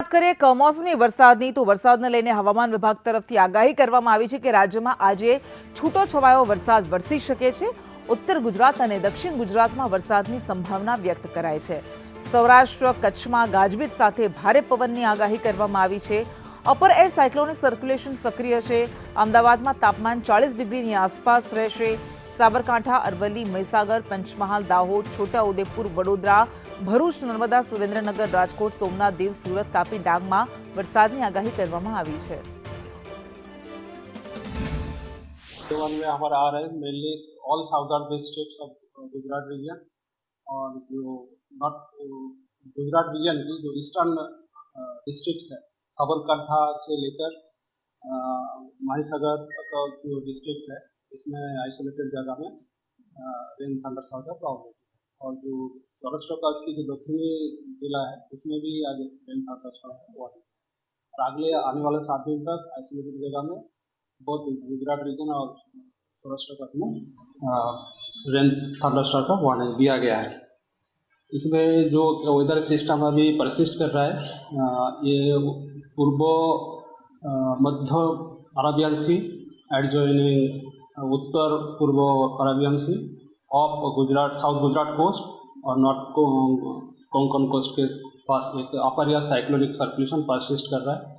વાત કરીએ કમોસમી વરસાદની તો વરસાદને લઈને હવામાન વિભાગ તરફથી આગાહી કરવામાં આવી છે કે રાજ્યમાં આજે છૂટોછવાયો વરસાદ વરસી શકે છે। ઉત્તર ગુજરાત અને દક્ષિણ ગુજરાતમાં વરસાદની સંભાવના વ્યક્ત કરાઈ છે। સૌરાષ્ટ્ર કચ્છમાં ગાજવીજ સાથે ભારે પવનની આગાહી કરવામાં આવી છે। અપર એર સાયક્લોનિક સર્ક્યુલેશન સક્રિય છે। અમદાવાદમાં તાપમાન 40 ડિગ્રીની આસપાસ રહેશે। સાબરકાંઠા, અરવલ્લી, મહીસાગર, પંચમહાલ, દાહોદ, છોટાઉદેપુર, વડોદરા, ભરૂચ, नर्मदा, सुरेन्द्रनगर, राजकोट, सोमनाथ, दीव, सूरत, तापी, डांगમાં વરસાદની આગાહી કરવામાં આવી છે। में हमारा आ रहा है mainly all southern districts of Gujarat region और जो नॉर्थ गुजरात रीजन की जो ईस्टर्न डिस्ट्रिक्ट्स है साबरकांठा से लेकर महासागर तक जो डिस्ट्रिक्ट्स है इसमें आइसोलेटेड जगह में रेन थंडर शावर का प्रॉब्लम है। और जो सौराष्ट्र कच्छ की जो दक्षिणी जिला है उसमें भी आज रेन थंडर शावर हुआ है। और अगले आने वाले 7 दिन तक आइसोलेटेड जगह में बहुत गुजरात रीजन और सौराष्ट्र कच्छ में रेन थंडरस्टॉर्म का वार्निंग दिया गया है। इसमें जो वेदर सिस्टम अभी परसिस्ट कर रहा है ये पूर्व मध्य अरेबियन सी एडजॉइनिंग उत्तर पूर्व Arabian sea of Gujarat south Gujarat coast और नॉर्थ कोंकण कोस्ट के पास एक upper air cyclonic circulation persist कर रहा है।